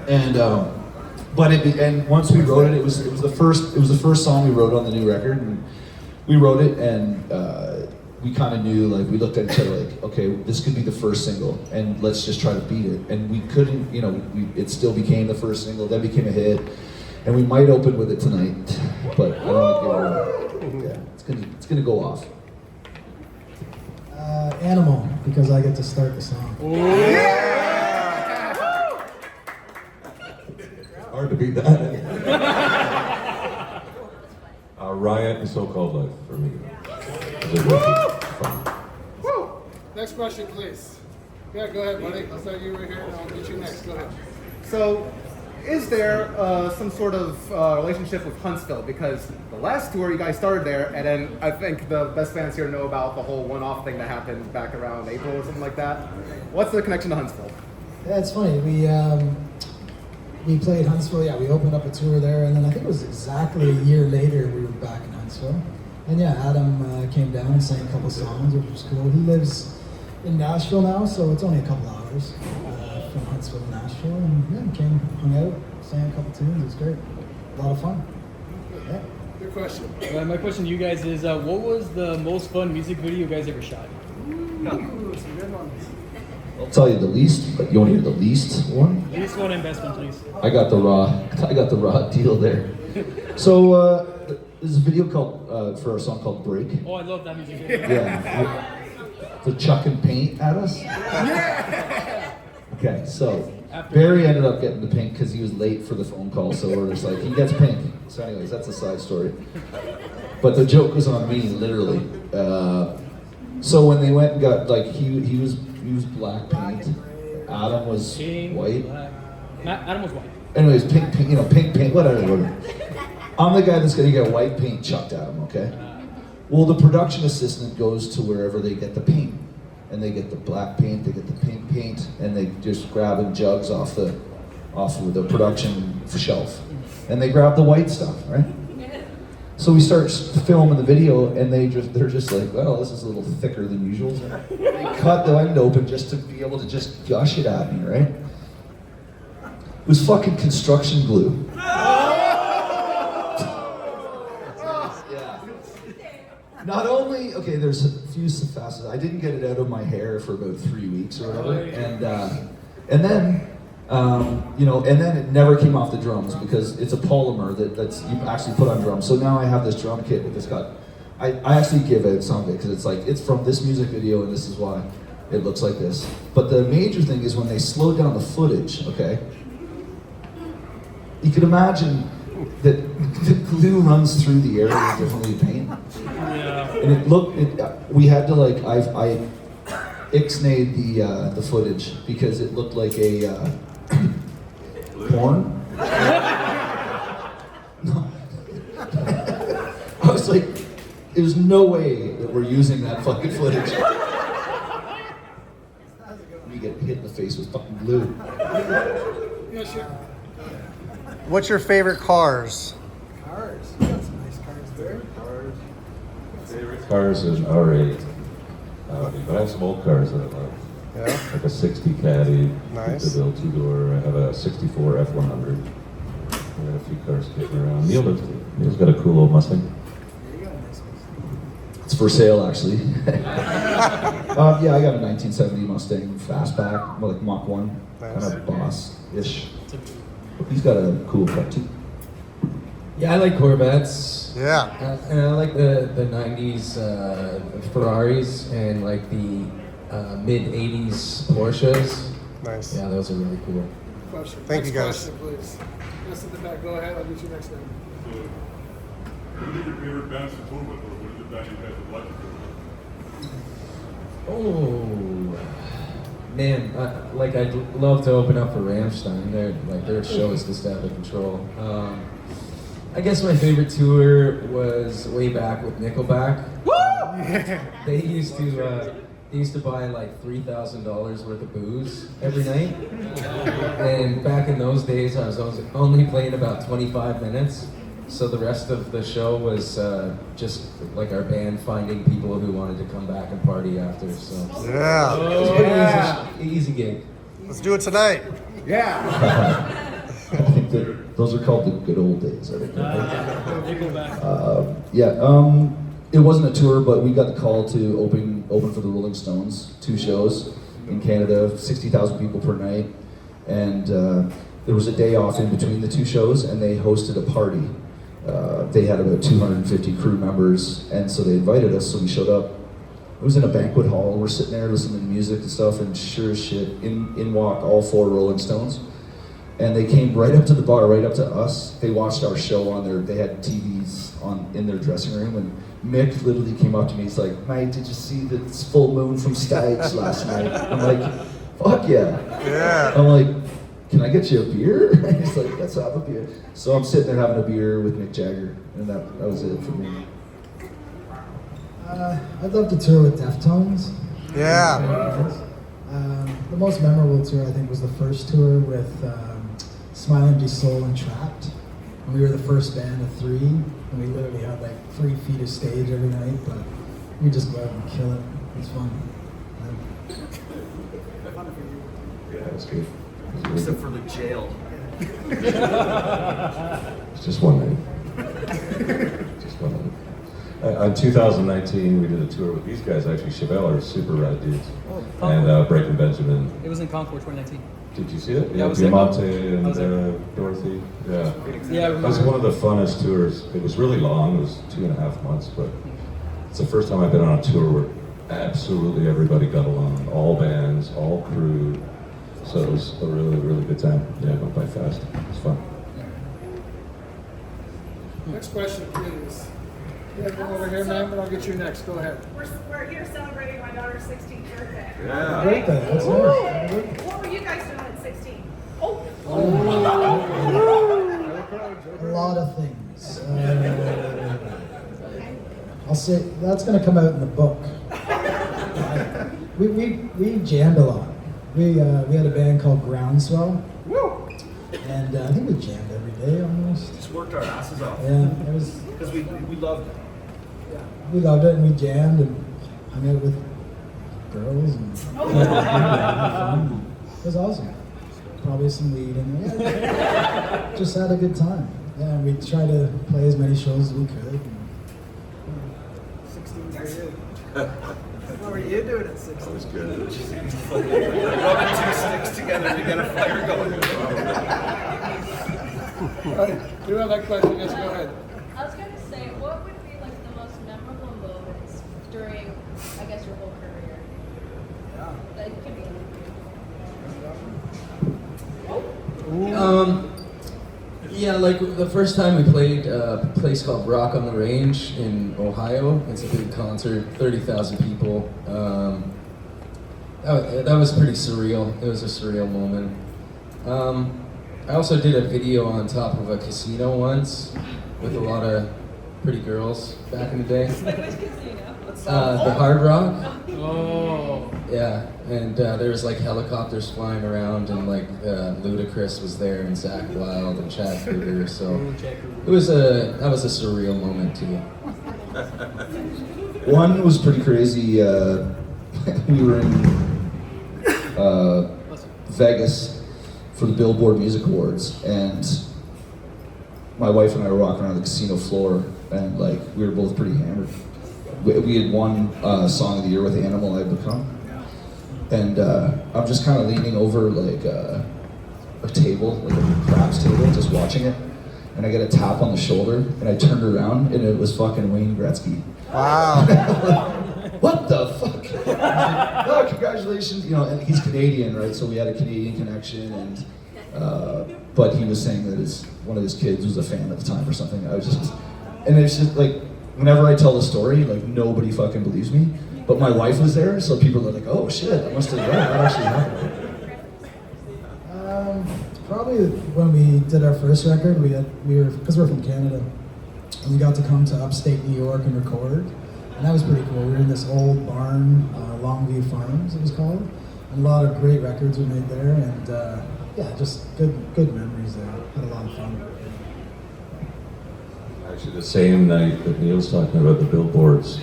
And and once we wrote it, it was the first song we wrote on the new record, and we wrote it, and we kind of knew, like, we looked at each other like, okay, this could be the first single, and let's just try to beat it. And we couldn't, it still became the first single, then became a hit, and we might open with it tonight, but I don't want to give it away. Yeah, it's gonna go off. Animal, because I get to start the song. Hard to beat that. Riot and So-Called Life for me. Woo! Next question, please. Yeah, go ahead, buddy. I'll start you right here, and I'll get you next. Go ahead. So, is there some sort of relationship with Huntsville? Because the last tour you guys started there, and then I think the best fans here know about the whole one-off thing that happened back around April or something like that. What's the connection to Huntsville? Yeah, it's funny. We played Huntsville. Yeah, we opened up a tour there, and then I think it was exactly a year later we were back in Huntsville. And yeah, Adam came down and sang a couple songs, which was cool. He lives in Nashville now, so it's only a couple hours from Huntsville to Nashville. And yeah, he came, hung out, sang a couple tunes. It was great. A lot of fun. Yeah. Good question. My question to you guys is, what was the most fun music video you guys ever shot? Ooh, some good ones. I'll tell you the least, but you want to hear the least one? Least one investment, please. I got the raw deal there. So there's a video called for a song called "Break." Oh, I love that music video. Yeah, for chucking paint at us. Yeah. Okay, so Barry ended up getting the pink because he was late for the phone call. So we're just like, he gets pink. So, anyways, that's a side story. But the joke was on me, literally. So when they went and got, like, he was black paint. Adam was white. Adam was white. Anyways, pink paint, whatever. I'm the guy that's gonna get white paint chucked at him, okay? Well, the production assistant goes to wherever they get the paint. And they get the black paint, they get the pink paint, and they just grabbing jugs off of the production shelf. And they grab the white stuff, right? So we start filming the video, and they're just like, well, this is a little thicker than usual. They cut the end open just to be able to just gush it at me, right? It was fucking construction glue. Not only, okay, there's a few facets. I didn't get it out of my hair for about 3 weeks or whatever, and then and then it never came off the drums because it's a polymer that's you actually put on drums. So now I have this drum kit with this got. I actually give it some of it because it's from this music video, and this is why it looks like this. But the major thing is when they slowed down the footage. Okay, you can imagine that the glue runs through the area differently to paint. Yeah. And we had to like, I ixnayed the footage because it looked like a porn. No. I was like, there's no way that we're using that fucking footage. We get hit in the face with fucking glue. Yeah, sure. What's your favorite cars? Cars. You got some nice cars there. Favorite cars is R8. But I have some old cars that I love. Yeah. Like a 60 Caddy, Nice. DeVille two-door. I have a 64 F100. I got a few cars kicking around. Neil's got a cool old Mustang. It's for sale, actually. Yeah, I got a 1970 Mustang fastback, more like Mach 1, Nice. kind of boss-ish. He's got a cool cut too. Yeah, I like Corvettes. Yeah. And I like the 90s Ferraris and like the mid-80s Porsches. Nice. Yeah, those are really cool. Question. Thank you, Next guys. question, please. Yes, in the back. Go ahead. I'll get you next time. What are your favorite bands to tour with, or what is the band you guys would like to tour with? Oh, man, I'd love to open up for Rammstein. Their show is just out of control. I guess my favorite tour was way back with Nickelback. They used to buy like $3,000 worth of booze every night. And back in those days, I was only playing about 25 minutes. So the rest of the show was just like our band finding people who wanted to come back and party after. So Yeah. it was a pretty easy gig. Let's do it tonight. Yeah. those are called the good old days, I think. They go back. It wasn't a tour, but we got the call to open for the Rolling Stones, 2 shows in Canada, 60,000 people per night, and there was a day off in between the 2 shows, and they hosted a party. They had about 250 crew members, and so they invited us, so we showed up. It was in a banquet hall. We're sitting there listening to music and stuff, and sure as shit, in walk all 4 Rolling Stones. And they came right up to the bar, right up to us. They watched our show on they had TVs in their dressing room, and Mick literally came up to me. He's like, "Mate, did you see the full moon from stage last night?" I'm like, "Fuck yeah." Yeah. I'm like, "Can I get you a beer?" He's like, "Let's have a beer." So I'm sitting there having a beer with Mick Jagger, and that was it for me. I'd love to tour with Deftones. Yeah. The most memorable tour, I think, was the first tour with Smile Empty Soul and Trapped. And we were the first band of 3, and we literally had like 3 feet of stage every night, but we just go out and kill it. It's fun. Yeah, it was good. Except for the jail. It's just one night. Just one night. In 2019, we did a tour with these guys. Actually, Chevelle are super rad dudes, and Breaking Benjamin. It was in Concord 2019. Did you see it? Yeah, I was Diamante there. and I was there. Dorothy. Yeah. Yeah, I It was remember. one of the funnest tours. It was really long. It was 2.5 months, but it's the first time I've been on a tour where absolutely everybody got along. All bands, all crew. So it was a really, really good time. Yeah, it went by fast. It was fun. Next question, please. Yeah, come over here, ma'am, and I'll get you next. Go ahead. We're here celebrating my daughter's 16th birthday. Happy birthday, that's nice. What were you guys doing at 16? A lot of things. I'll say that's going to come out in the book. We jammed a lot. We had a band called Groundswell, and I think we jammed every day almost. Just worked our asses off. Yeah, it was. Because we loved it. We loved it, and we jammed and hung out with girls and it was awesome. Probably some weed and just had a good time. Yeah, we tried to play as many shows as we could. 16 for you. What were you doing at 16? That was good. Rubbing 2 sticks together to get a fire going. All right, you have that question. Yes, go ahead. I was going to say, what would be like the most memorable moments during, I guess, your whole career? Yeah. Like, it could be anything. Yeah, like the first time we played a place called Rock on the Range in Ohio. It's a big concert, 30,000 people. That was pretty surreal. It was a surreal moment. I also did a video on top of a casino once with a lot of pretty girls back in the day. Which casino? The Hard Rock. Oh. Yeah, and there was like helicopters flying around, and like Ludacris was there, and Zach Wilde and Chad Kruger. So that was a surreal moment too. One was pretty crazy. We were in Vegas for the Billboard Music Awards, and my wife and I were walking around the casino floor, and like we were both pretty hammered. We had won Song of the Year with Animal I've Become, and I'm just kind of leaning over like a table, like a craps table, just watching it, and I get a tap on the shoulder, and I turned around, and it was fucking Wayne Gretzky. Wow. What the fuck? Oh, congratulations, you know, and he's Canadian, right? So we had a Canadian connection, and but he was saying that one of his kids was a fan at the time or something. I was just, and it's just like, whenever I tell the story, like nobody fucking believes me. But my wife was there, so people are like, "Oh shit, I must have that actually happened." Probably when we did our first record, because we're from Canada, and we got to come to upstate New York and record, and that was pretty cool. We were in this old barn, Longview Farms, it was called, and a lot of great records were made there, and yeah, just good memories there. Had a lot of fun. Actually, the same night that Neil's talking about the billboards,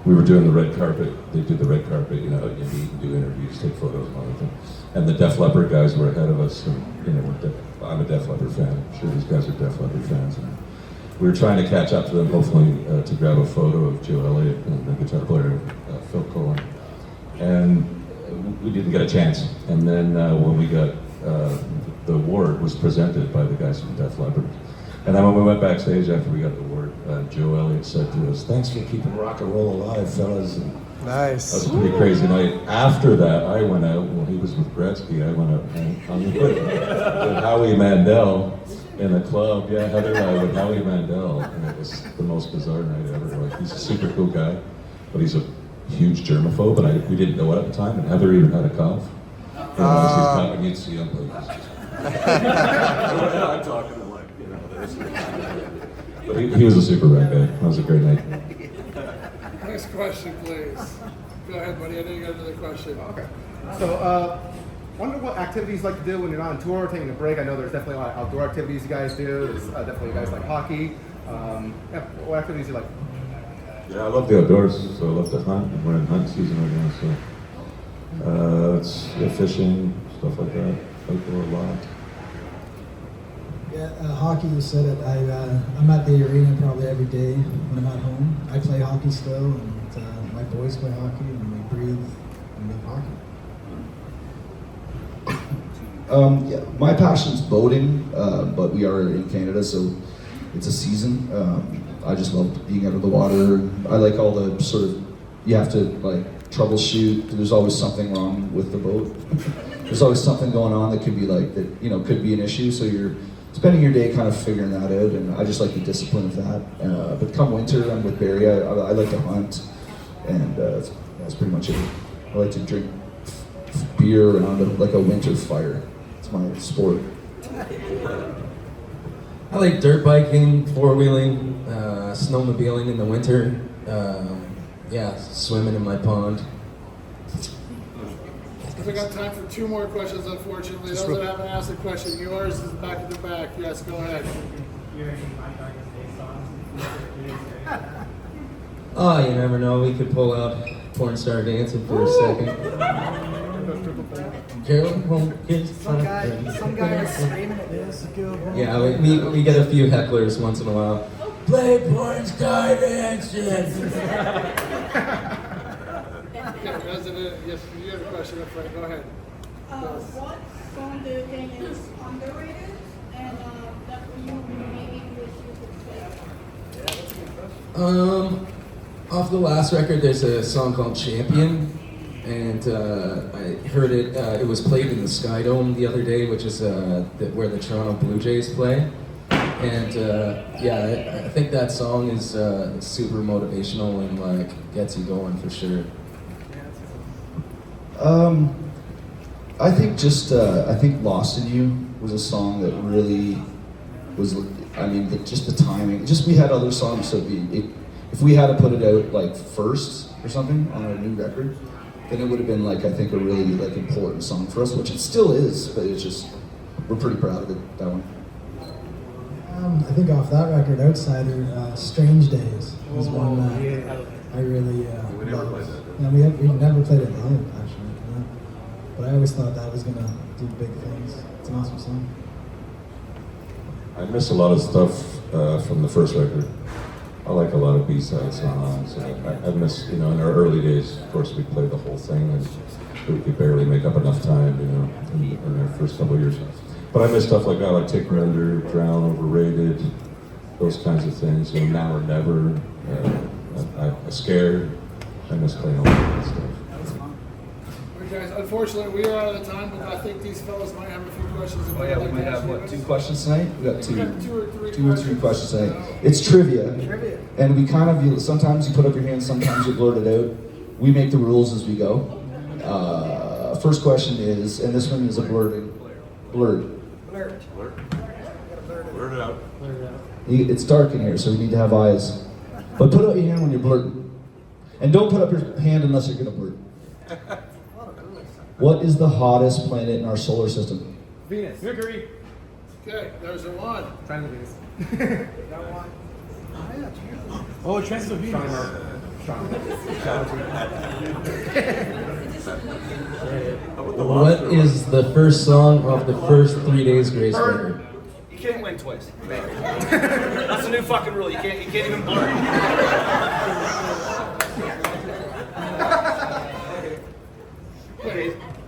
we were doing the red carpet. They do the red carpet, you know, you meet and do interviews, take photos and everything. And the Def Leppard guys were ahead of us, and you know, I'm a Def Leppard fan. I'm sure these guys are Def Leppard fans. And we were trying to catch up to them, hopefully, to grab a photo of Joe Elliott and the guitar player, Phil Cohen. And we didn't get a chance. And then when we got, the award was presented by the guys from Def Leppard. And then when we went backstage after we got the award, Joe Elliott said to us, "Thanks for keeping rock and roll alive, fellas." And Nice. that was a pretty crazy night. After that, I went out, when he was with Gretzky, I went out and hung with Howie Mandel in a club. Yeah, Heather and I with Howie Mandel, and it was the most bizarre night ever. Like, he's a super cool guy, but he's a huge germaphobe, and we didn't know it at the time, and Heather even had a cough. And as he's coughing, you'd see him. I'm talking to, like, you know, this. But he was a super rad guy. That was a great night. Next question, please. Go ahead, buddy. I know you got another question. Okay. So, wonder what activities you like to do when you're not on tour, taking a break. I know there's definitely a lot of outdoor activities you guys do. There's definitely you guys like hockey. Yeah, what activities you like? Yeah, I love the outdoors, so I love to hunt. We're in hunt season right now, so it's fishing, stuff like that. Outdoor a lot. Yeah, hockey, you said it. I'm at the arena probably every day when I'm at home. I play hockey still, and my boys play hockey, and we breathe and live hockey. Yeah, my passion's boating, but we are in Canada, so it's a season. I just love being out of the water. I like all the sort of, you have to like troubleshoot. There's always something wrong with the boat. There's always something going on that could be like, that, you know, could be an issue. So you're spending your day kind of figuring that out, and I just like the discipline of that. But come winter, I'm with Barry. I like to hunt, and that's pretty much it. I like to drink beer around like a winter fire. It's my sport. I like dirt biking, four-wheeling, snowmobiling in the winter. Yeah, swimming in my pond. We got time for two more questions, unfortunately. Those that haven't asked a question, yours is back in the back. Yes, go ahead. Oh, you never know. We could pull out porn star dancing for a second. Carolyn won't get Some guy is screaming at this. Yeah, we get a few hecklers once in a while. Play porn star dancing. Okay, President, yes, you have a question up front. Go ahead. What song do you think is underrated and that you maybe wish you could play? Off the last record, there's a song called Champion, and I heard it. It was played in the Sky Dome the other day, which is where the Toronto Blue Jays play. And yeah, I think that song is super motivational and like gets you going for sure. I think I think Lost in You was a song that really was, I mean, just the timing. Just we had other songs, so if we had to put it out like first or something on a new record, then it would have been like, I think, a really like important song for us, which it still is, but it's just, we're pretty proud of it, that one. I think off that record, Outsider, Strange Days was one that I really We never loved. played that. Yeah, we never played it live, actually. Yeah. But I always thought that was going to do big things. It's an awesome song. I miss a lot of stuff from the first record. I like a lot of B-side songs. I miss, you know, in our early days, of course, we played the whole thing, and we could barely make up enough time, you know, in our first couple of years. But I miss stuff like that, like Take Me Under, Drown, Overrated, those kinds of things. You know, Now or Never, I'm Scared. I miss playing all that stuff. Okay, guys, unfortunately, we are out of time, but I think these fellas might have a few questions. Oh yeah, we have what, 2 questions tonight? We got We got two or three questions tonight. It's trivia. And we kind of, sometimes you put up your hand, sometimes you blurt it out. We make the rules as we go. First question is, and this one is a blurt. Blurt it out. It's dark in here, so we need to have eyes. But put up your hand when you're blurting. And don't put up your hand unless you're going to blurt. What is the hottest planet in our solar system? Venus. Mercury. Okay, there's a one. Trying to Venus. Oh, Transylvania. Sean. What is the first song of the first 3 days Grace record? You can't win twice. That's the new fucking rule. You can't even blur.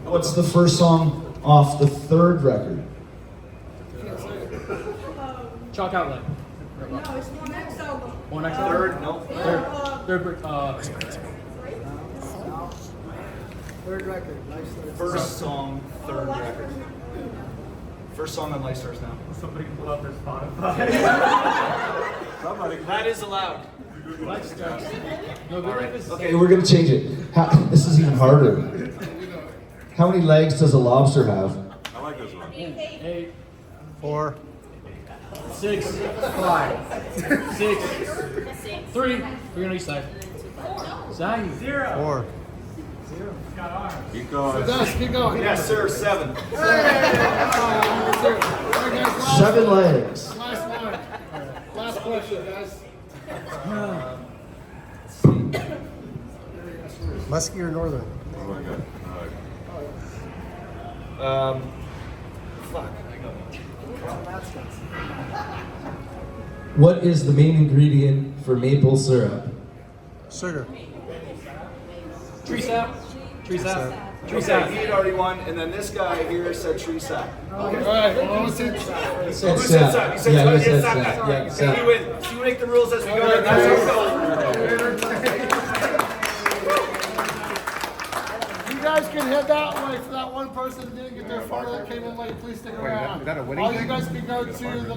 What's the first song off the third record? Chalk outlet. No, it's one next album. One next Third, no. Third, Third record, Lifestyle. First song, third record. First song on Lifestars now. Somebody pull up their Spotify. That is allowed. Lifestyle. No, good life is. Okay, we're gonna change it. This is even harder. How many legs does a lobster have? I like this one. 8, 4. 6, 5, 6, 3. 3 on each side. Zion. 0. 4. Keep going. Dennis, keep going. Yes, sir. 7. Last 7 legs. one. Last question, guys. Muskie or Northern? Oh my God. All right. Fuck. What is the main ingredient for maple syrup? Sugar. Tree sap. Tree sap. Tree Okay, sap. he had already won, and then this guy here said tree sap. All right, well, let's see. He Who said said sap? He said Yeah, he said sap. sap. Yeah, And sap. he wins. So you make the rules as we go, and that's how it goes. You guys can head that way for that one person that didn't get their photo that came in late. Please stick around. is that a winning All you thing? guys can go to the